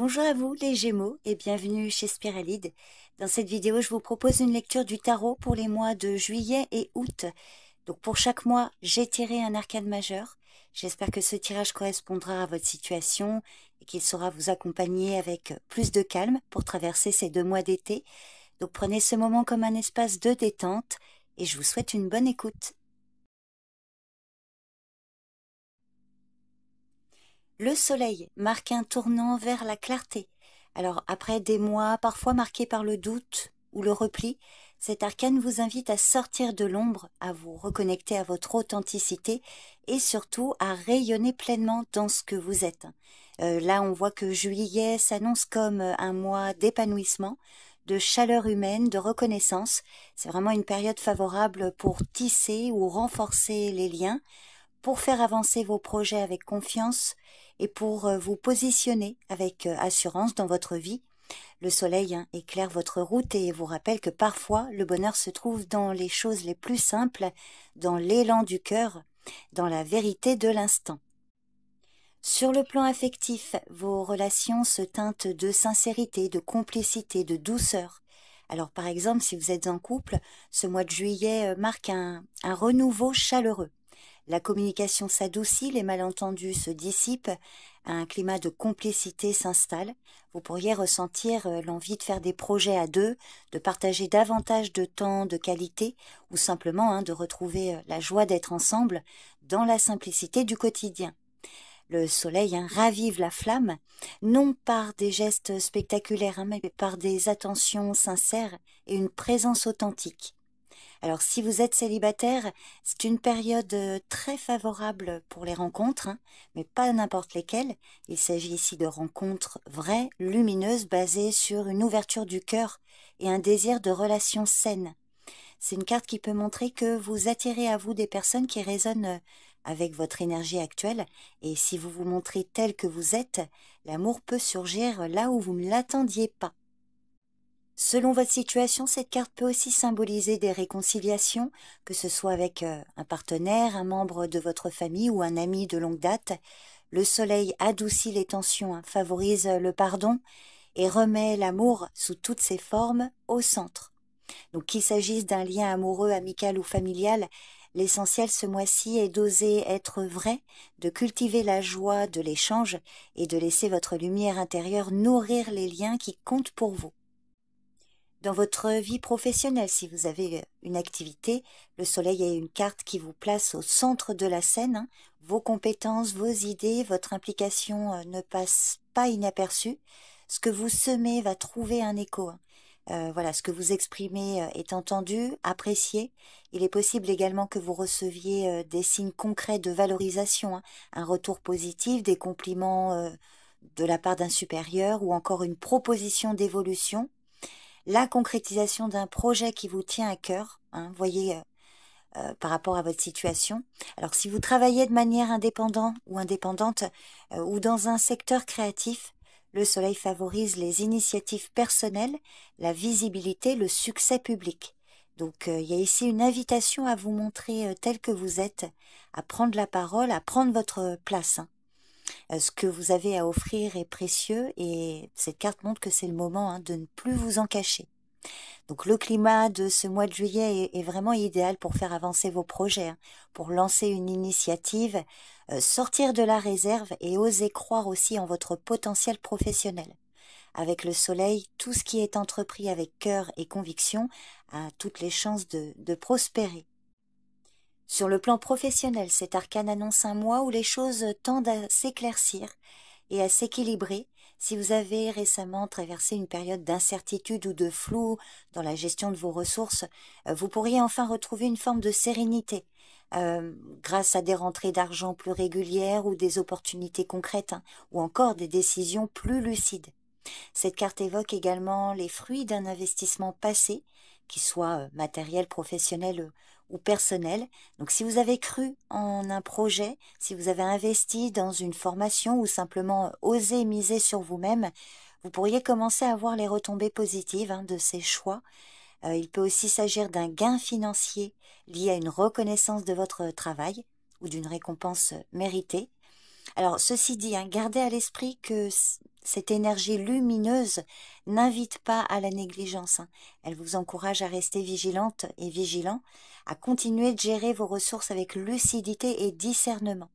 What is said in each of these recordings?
Bonjour à vous les Gémeaux et bienvenue chez Spiralide. Dans cette vidéo, je vous propose une lecture du tarot pour les mois de juillet et août. Donc pour chaque mois, j'ai tiré un arcane majeur. J'espère que ce tirage correspondra à votre situation et qu'il saura vous accompagner avec plus de calme pour traverser ces 2 mois d'été. Donc prenez ce moment comme un espace de détente et je vous souhaite une bonne écoute. Le soleil marque un tournant vers la clarté. Alors après des mois parfois marqués par le doute ou le repli, cet arcane vous invite à sortir de l'ombre, à vous reconnecter à votre authenticité et surtout à rayonner pleinement dans ce que vous êtes. Là on voit que juillet s'annonce comme un mois d'épanouissement, de chaleur humaine, de reconnaissance. C'est vraiment une période favorable pour tisser ou renforcer les liens, pour faire avancer vos projets avec confiance et pour vous positionner avec assurance dans votre vie. Le soleil éclaire votre route et vous rappelle que parfois le bonheur se trouve dans les choses les plus simples, dans l'élan du cœur, dans la vérité de l'instant. Sur le plan affectif, vos relations se teintent de sincérité, de complicité, de douceur. Alors par exemple, si vous êtes en couple, ce mois de juillet marque un renouveau chaleureux. La communication s'adoucit, les malentendus se dissipent, un climat de complicité s'installe. Vous pourriez ressentir l'envie de faire des projets à deux, de partager davantage de temps de qualité ou simplement de retrouver la joie d'être ensemble dans la simplicité du quotidien. Le soleil ravive la flamme, non par des gestes spectaculaires, mais par des attentions sincères et une présence authentique. Alors si vous êtes célibataire, c'est une période très favorable pour les rencontres, mais pas n'importe lesquelles. Il s'agit ici de rencontres vraies, lumineuses, basées sur une ouverture du cœur et un désir de relations saines. C'est une carte qui peut montrer que vous attirez à vous des personnes qui résonnent avec votre énergie actuelle, et si vous vous montrez tel que vous êtes, l'amour peut surgir là où vous ne l'attendiez pas. Selon votre situation, cette carte peut aussi symboliser des réconciliations, que ce soit avec un partenaire, un membre de votre famille ou un ami de longue date. Le soleil adoucit les tensions, favorise le pardon et remet l'amour sous toutes ses formes au centre. Donc qu'il s'agisse d'un lien amoureux, amical ou familial, l'essentiel ce mois-ci est d'oser être vrai, de cultiver la joie de l'échange et de laisser votre lumière intérieure nourrir les liens qui comptent pour vous. Dans votre vie professionnelle, si vous avez une activité, le soleil est une carte qui vous place au centre de la scène. Vos compétences, vos idées, votre implication ne passent pas inaperçues. Ce que vous semez va trouver un écho. Voilà, ce que vous exprimez est entendu, apprécié. Il est possible également que vous receviez des signes concrets de valorisation, un retour positif, des compliments de la part d'un supérieur ou encore une proposition d'évolution. La concrétisation d'un projet qui vous tient à cœur, voyez, par rapport à votre situation. Alors si vous travaillez de manière indépendante ou dans un secteur créatif, le soleil favorise les initiatives personnelles, la visibilité, le succès public. Donc il y a ici une invitation à vous montrer tel que vous êtes, à prendre la parole, à prendre votre place. Ce que vous avez à offrir est précieux et cette carte montre que c'est le moment de ne plus vous en cacher. Donc le climat de ce mois de juillet est vraiment idéal pour faire avancer vos projets, pour lancer une initiative, sortir de la réserve et oser croire aussi en votre potentiel professionnel. Avec le soleil, tout ce qui est entrepris avec cœur et conviction a toutes les chances de prospérer. Sur le plan professionnel, cet arcane annonce un mois où les choses tendent à s'éclaircir et à s'équilibrer. Si vous avez récemment traversé une période d'incertitude ou de flou dans la gestion de vos ressources, vous pourriez enfin retrouver une forme de sérénité grâce à des rentrées d'argent plus régulières ou des opportunités concrètes ou encore des décisions plus lucides. Cette carte évoque également les fruits d'un investissement passé, qu'il soit matériel, professionnel ou personnel. Donc si vous avez cru en un projet, si vous avez investi dans une formation ou simplement osé miser sur vous-même, vous pourriez commencer à voir les retombées positives de ces choix. Il peut aussi s'agir d'un gain financier lié à une reconnaissance de votre travail ou d'une récompense méritée. Alors, ceci dit, gardez à l'esprit que cette énergie lumineuse n'invite pas à la négligence. Elle vous encourage à rester vigilante et vigilant, à continuer de gérer vos ressources avec lucidité et discernement.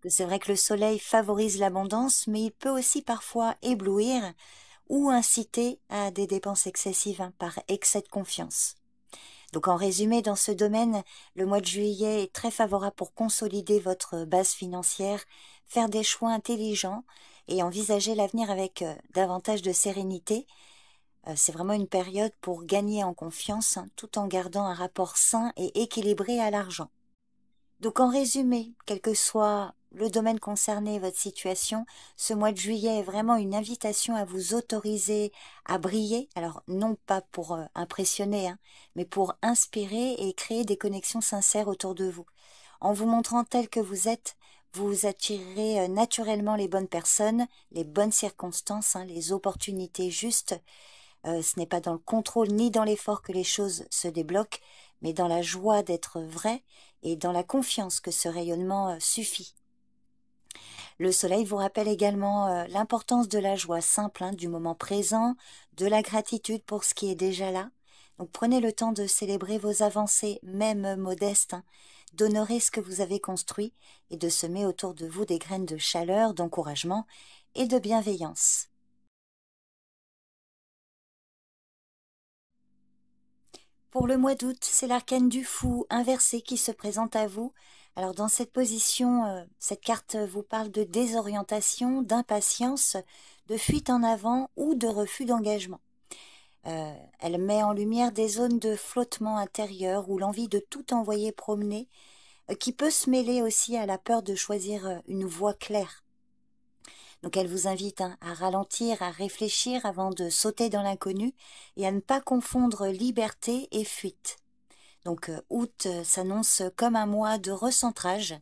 C'est vrai que le soleil favorise l'abondance, mais il peut aussi parfois éblouir ou inciter à des dépenses excessives par excès de confiance. Donc en résumé, dans ce domaine, le mois de juillet est très favorable pour consolider votre base financière, faire des choix intelligents et envisager l'avenir avec davantage de sérénité. C'est vraiment une période pour gagner en confiance tout en gardant un rapport sain et équilibré à l'argent. Donc en résumé, quel que soit le domaine concerné, votre situation, ce mois de juillet est vraiment une invitation à vous autoriser à briller. Alors non pas pour impressionner, mais pour inspirer et créer des connexions sincères autour de vous. En vous montrant tel que vous êtes, vous attirerez naturellement les bonnes personnes, les bonnes circonstances, les opportunités justes. Ce n'est pas dans le contrôle ni dans l'effort que les choses se débloquent, mais dans la joie d'être vrai et dans la confiance que ce rayonnement suffit. Le soleil vous rappelle également l'importance de la joie simple, du moment présent, de la gratitude pour ce qui est déjà là. Donc prenez le temps de célébrer vos avancées, même modestes, d'honorer ce que vous avez construit et de semer autour de vous des graines de chaleur, d'encouragement et de bienveillance. Pour le mois d'août, c'est l'arcane du fou inversé qui se présente à vous. Alors dans cette position, cette carte vous parle de désorientation, d'impatience, de fuite en avant ou de refus d'engagement. Elle met en lumière des zones de flottement intérieur ou l'envie de tout envoyer promener, qui peut se mêler aussi à la peur de choisir une voie claire. Donc elle vous invite à ralentir, à réfléchir avant de sauter dans l'inconnu et à ne pas confondre liberté et fuite. Donc août s'annonce comme un mois de recentrage,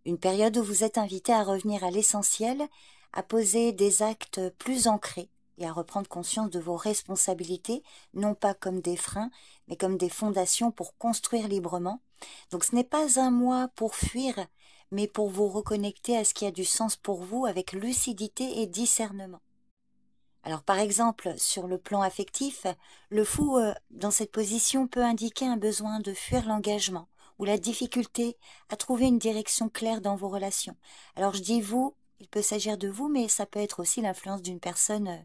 une période où vous êtes invité à revenir à l'essentiel, à poser des actes plus ancrés et à reprendre conscience de vos responsabilités, non pas comme des freins, mais comme des fondations pour construire librement. Donc ce n'est pas un mois pour fuir, mais pour vous reconnecter à ce qui a du sens pour vous avec lucidité et discernement. Alors par exemple, sur le plan affectif, le fou dans cette position peut indiquer un besoin de fuir l'engagement ou la difficulté à trouver une direction claire dans vos relations. Alors je dis vous, il peut s'agir de vous, mais ça peut être aussi l'influence d'une personne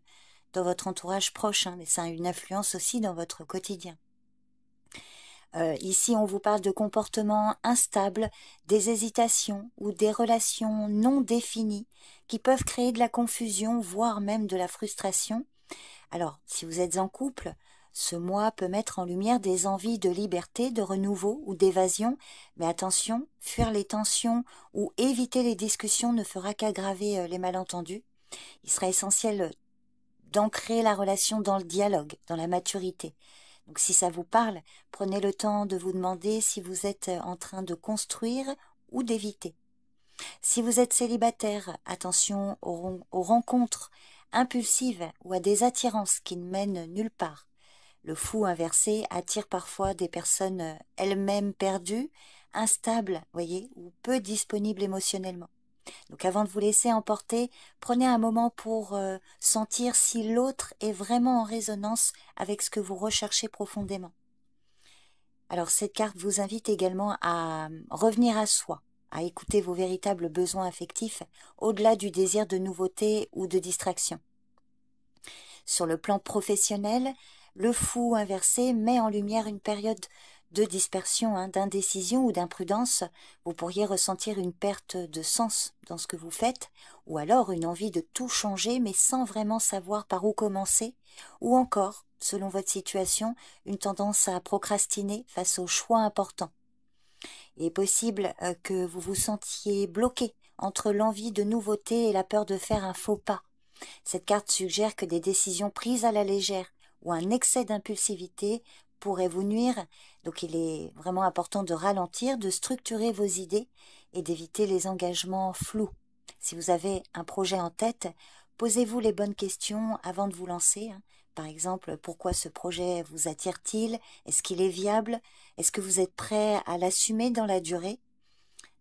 dans votre entourage proche, mais ça a une influence aussi dans votre quotidien. Ici, on vous parle de comportements instables, des hésitations ou des relations non définies qui peuvent créer de la confusion, voire même de la frustration. Alors, si vous êtes en couple, ce mois peut mettre en lumière des envies de liberté, de renouveau ou d'évasion, mais attention, fuir les tensions ou éviter les discussions ne fera qu'aggraver les malentendus. Il sera essentiel d'ancrer la relation dans le dialogue, dans la maturité. Donc si ça vous parle, prenez le temps de vous demander si vous êtes en train de construire ou d'éviter. Si vous êtes célibataire, attention aux rencontres impulsives ou à des attirances qui ne mènent nulle part. Le fou inversé attire parfois des personnes elles-mêmes perdues, instables, voyez, ou peu disponibles émotionnellement. Donc avant de vous laisser emporter, prenez un moment pour sentir si l'autre est vraiment en résonance avec ce que vous recherchez profondément. Alors cette carte vous invite également à revenir à soi, à écouter vos véritables besoins affectifs au-delà du désir de nouveauté ou de distraction. Sur le plan professionnel, le fou inversé met en lumière une période de dispersion, d'indécision ou d'imprudence. Vous pourriez ressentir une perte de sens dans ce que vous faites, ou alors une envie de tout changer mais sans vraiment savoir par où commencer, ou encore, selon votre situation, une tendance à procrastiner face aux choix importants. Il est possible que vous vous sentiez bloqué entre l'envie de nouveauté et la peur de faire un faux pas. Cette carte suggère que des décisions prises à la légère ou un excès d'impulsivité pourrait vous nuire. Donc il est vraiment important de ralentir, de structurer vos idées et d'éviter les engagements flous. Si vous avez un projet en tête, posez-vous les bonnes questions avant de vous lancer. Par exemple, pourquoi ce projet vous attire-t-il? Est-ce qu'il est viable? Est-ce que vous êtes prêt à l'assumer dans la durée?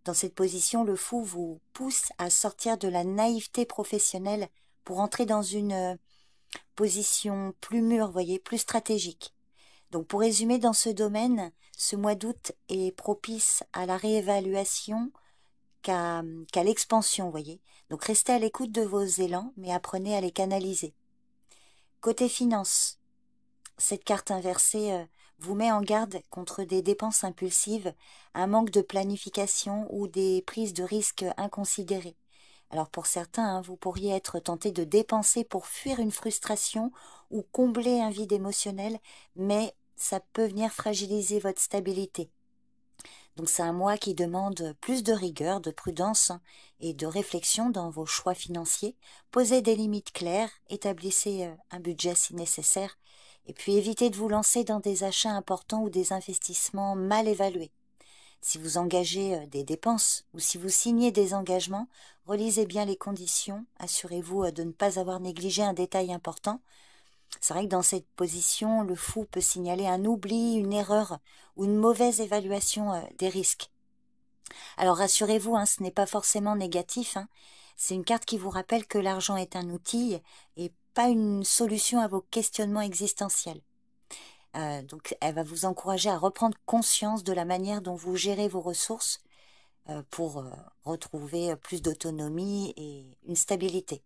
Dans cette position, le fou vous pousse à sortir de la naïveté professionnelle pour entrer dans une position plus mûre, voyez, plus stratégique. Donc pour résumer, dans ce domaine, ce mois d'août est propice à la réévaluation qu'à l'expansion, voyez. Donc restez à l'écoute de vos élans, mais apprenez à les canaliser. Côté finance, cette carte inversée vous met en garde contre des dépenses impulsives, un manque de planification ou des prises de risques inconsidérées. Alors pour certains, vous pourriez être tenté de dépenser pour fuir une frustration ou combler un vide émotionnel, mais ça peut venir fragiliser votre stabilité. Donc c'est un mois qui demande plus de rigueur, de prudence et de réflexion dans vos choix financiers. Posez des limites claires, établissez un budget si nécessaire, et puis évitez de vous lancer dans des achats importants ou des investissements mal évalués. Si vous engagez des dépenses ou si vous signez des engagements, relisez bien les conditions, assurez-vous de ne pas avoir négligé un détail important. C'est vrai que dans cette position, le fou peut signaler un oubli, une erreur ou une mauvaise évaluation des risques. Alors rassurez-vous, ce n'est pas forcément négatif, c'est une carte qui vous rappelle que l'argent est un outil et pas une solution à vos questionnements existentiels. Donc elle va vous encourager à reprendre conscience de la manière dont vous gérez vos ressources pour retrouver plus d'autonomie et une stabilité.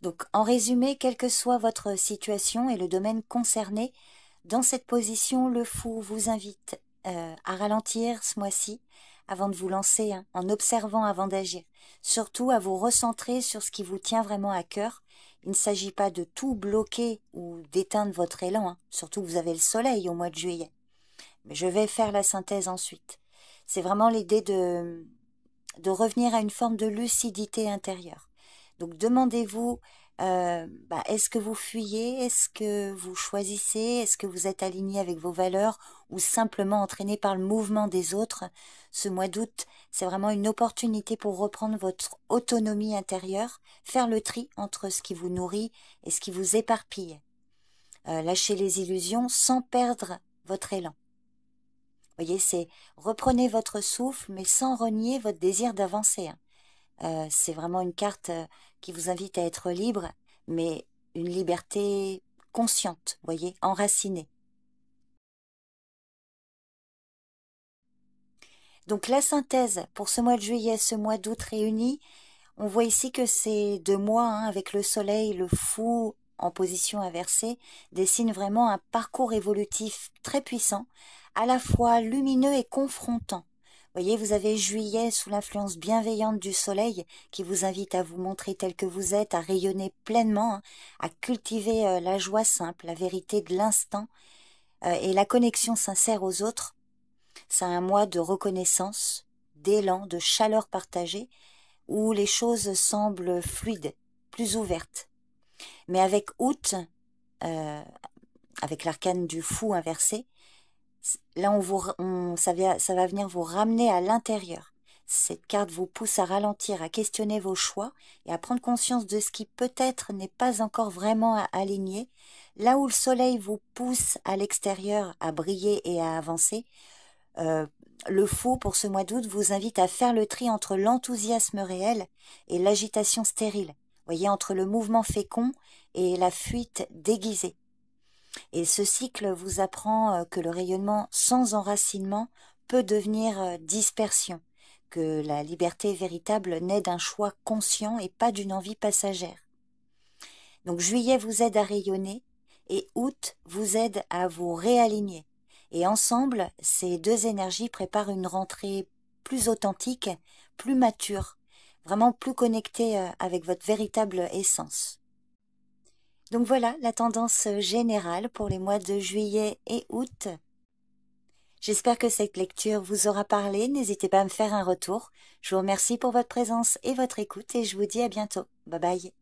Donc en résumé, quelle que soit votre situation et le domaine concerné, dans cette position, le fou vous invite à ralentir ce mois-ci avant de vous lancer, en observant avant d'agir. Surtout à vous recentrer sur ce qui vous tient vraiment à cœur. Il ne s'agit pas de tout bloquer ou d'éteindre votre élan, surtout que vous avez le soleil au mois de juillet. Mais je vais faire la synthèse ensuite. C'est vraiment l'idée de revenir à une forme de lucidité intérieure. Donc demandez-vous, est-ce que vous fuyez, est-ce que vous choisissez, est-ce que vous êtes aligné avec vos valeurs ou simplement entraîné par le mouvement des autres. Ce mois d'août, c'est vraiment une opportunité pour reprendre votre autonomie intérieure, faire le tri entre ce qui vous nourrit et ce qui vous éparpille. Lâchez les illusions sans perdre votre élan. Voyez, c'est reprenez votre souffle, mais sans renier votre désir d'avancer. C'est vraiment une carte qui vous invite à être libre, mais une liberté consciente, voyez, enracinée. Donc la synthèse pour ce mois de juillet, ce mois d'août réunis, on voit ici que ces 2 mois, avec le soleil, le fou en position inversée, dessinent vraiment un parcours évolutif très puissant, à la fois lumineux et confrontant. Voyez, vous avez juillet sous l'influence bienveillante du soleil qui vous invite à vous montrer tel que vous êtes, à rayonner pleinement, à cultiver la joie simple, la vérité de l'instant et la connexion sincère aux autres. C'est un mois de reconnaissance, d'élan, de chaleur partagée, où les choses semblent fluides, plus ouvertes. Mais avec août, avec l'arcane du fou inversé, là ça va venir vous ramener à l'intérieur. Cette carte vous pousse à ralentir, à questionner vos choix et à prendre conscience de ce qui peut-être n'est pas encore vraiment aligné. Là où le soleil vous pousse à l'extérieur à briller et à avancer, le fou pour ce mois d'août vous invite à faire le tri entre l'enthousiasme réel et l'agitation stérile. Voyez, entre le mouvement fécond et la fuite déguisée. Et ce cycle vous apprend que le rayonnement sans enracinement peut devenir dispersion, que la liberté véritable naît d'un choix conscient et pas d'une envie passagère. Donc juillet vous aide à rayonner et août vous aide à vous réaligner. Et ensemble, ces 2 énergies préparent une rentrée plus authentique, plus mature, vraiment plus connectée avec votre véritable essence. Donc voilà la tendance générale pour les mois de juillet et août. J'espère que cette lecture vous aura parlé. N'hésitez pas à me faire un retour. Je vous remercie pour votre présence et votre écoute et je vous dis à bientôt. Bye bye.